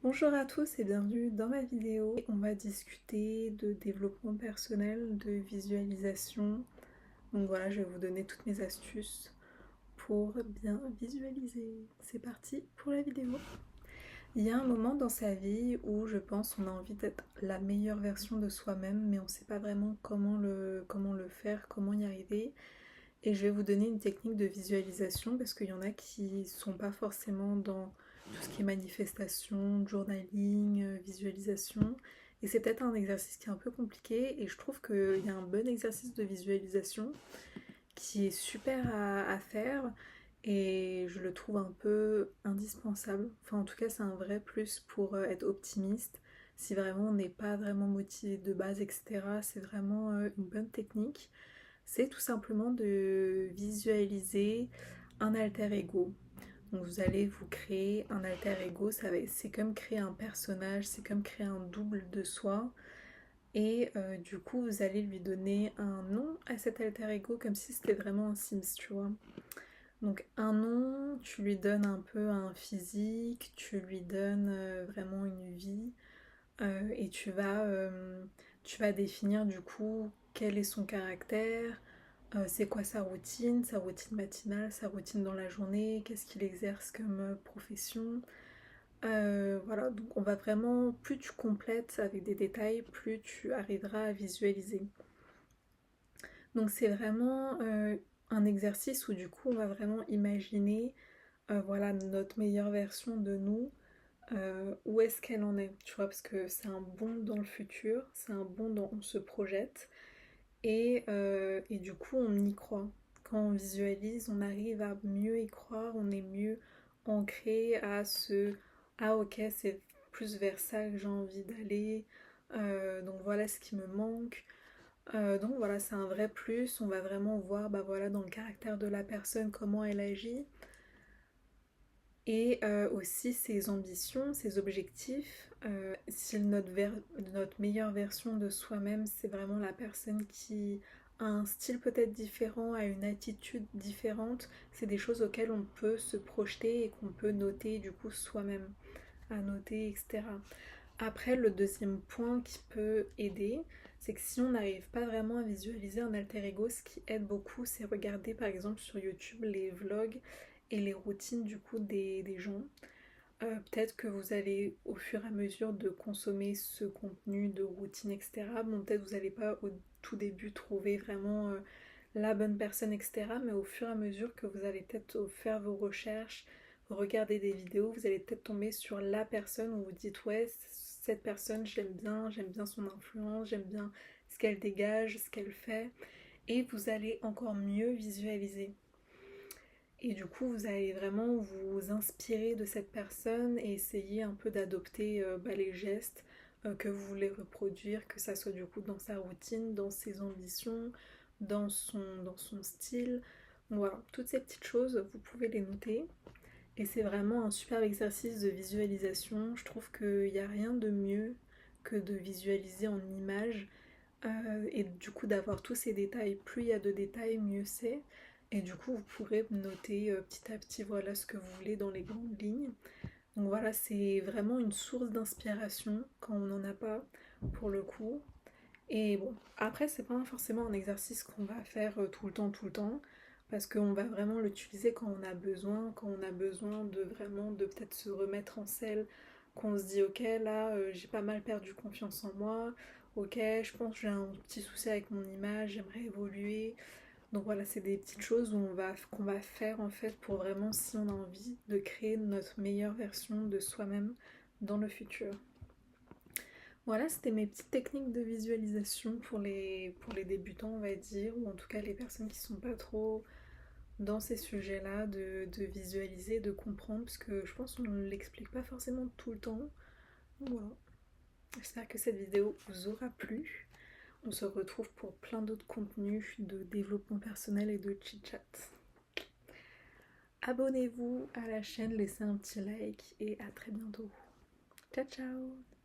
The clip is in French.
Bonjour à tous et bienvenue dans ma vidéo. On va discuter de développement personnel, de visualisation. Donc voilà, je vais vous donner toutes mes astuces pour bien visualiser. C'est parti pour la vidéo. Il y a un moment dans sa vie où je pense on a envie d'être la meilleure version de soi-même, mais on ne sait pas vraiment comment le faire, comment y arriver. Et je vais vous donner une technique de visualisation parce qu'il y en a qui sont pas forcément dans tout ce qui est manifestation, journaling, visualisation. Et c'est peut-être un exercice qui est un peu compliqué et je trouve qu'il y a un bon exercice de visualisation qui est super à faire et je le trouve un peu indispensable. Enfin en tout cas c'est un vrai plus pour être optimiste. Si vraiment on n'est pas vraiment motivé de base, etc., c'est vraiment une bonne technique. C'est tout simplement de visualiser un alter ego. Donc vous allez vous créer un alter ego, c'est comme créer un personnage, c'est comme créer un double de soi. Et du coup vous allez lui donner un nom à cet alter ego comme si c'était vraiment un Sims, tu vois. Donc un nom, tu lui donnes un peu un physique, tu lui donnes vraiment une vie et tu vas définir du coup quel est son caractère, c'est quoi sa routine matinale, sa routine dans la journée, qu'est-ce qu'il exerce comme profession. Voilà, donc on va vraiment, plus tu complètes avec des détails, plus tu arriveras à visualiser. Donc c'est vraiment un exercice où du coup on va vraiment imaginer voilà, notre meilleure version de nous, où est-ce qu'elle en est, tu vois, parce que c'est un bond dans le futur, c'est un bond dans on se projette. Et du coup, on y croit. Quand on visualise, on arrive à mieux y croire, on est mieux ancré à ce ah ok, c'est plus vers ça que j'ai envie d'aller, donc voilà ce qui me manque. Donc voilà, c'est un vrai plus. On va vraiment voir bah voilà, dans le caractère de la personne comment elle agit et aussi ses ambitions, ses objectifs. Si notre meilleure version de soi-même, c'est vraiment la personne qui a un style peut-être différent, a une attitude différente, c'est des choses auxquelles on peut se projeter et qu'on peut noter du coup soi-même, à noter, etc. Après, le deuxième point qui peut aider, c'est que si on n'arrive pas vraiment à visualiser un alter ego, ce qui aide beaucoup, c'est regarder par exemple sur YouTube les vlogs et les routines du coup des gens. Peut-être que vous allez au fur et à mesure de consommer ce contenu de routine, etc. Bon, peut-être vous n'allez pas au tout début trouver vraiment la bonne personne, etc. Mais au fur et à mesure que vous allez peut-être faire vos recherches, regarder des vidéos, vous allez peut-être tomber sur la personne où vous dites ouais, cette personne j'aime bien son influence, j'aime bien ce qu'elle dégage, ce qu'elle fait. Et vous allez encore mieux visualiser. Et du coup, vous allez vraiment vous inspirer de cette personne et essayer un peu d'adopter les gestes que vous voulez reproduire, que ça soit du coup dans sa routine, dans ses ambitions, dans son style. Donc voilà, toutes ces petites choses, vous pouvez les noter. Et c'est vraiment un super exercice de visualisation. Je trouve qu'il n'y a rien de mieux que de visualiser en images et du coup d'avoir tous ces détails. Plus il y a de détails, mieux c'est. Et du coup, vous pourrez noter petit à petit voilà ce que vous voulez dans les grandes lignes. Donc voilà, c'est vraiment une source d'inspiration quand on n'en a pas pour le coup. Et bon, après, c'est pas forcément un exercice qu'on va faire tout le temps, parce qu'on va vraiment l'utiliser quand on a besoin de vraiment de peut-être se remettre en selle, qu'on se dit ok, là, j'ai pas mal perdu confiance en moi, ok, je pense que j'ai un petit souci avec mon image, j'aimerais évoluer. Donc voilà, c'est des petites choses qu'on va faire en fait pour vraiment, si on a envie, de créer notre meilleure version de soi-même dans le futur. Voilà, c'était mes petites techniques de visualisation pour les débutants, on va dire, ou en tout cas les personnes qui sont pas trop dans ces sujets-là, de visualiser, de comprendre, parce que je pense qu'on ne l'explique pas forcément tout le temps. Donc voilà, j'espère que cette vidéo vous aura plu. On se retrouve pour plein d'autres contenus de développement personnel et de chit-chat. Abonnez-vous à la chaîne, laissez un petit like et à très bientôt. Ciao ciao!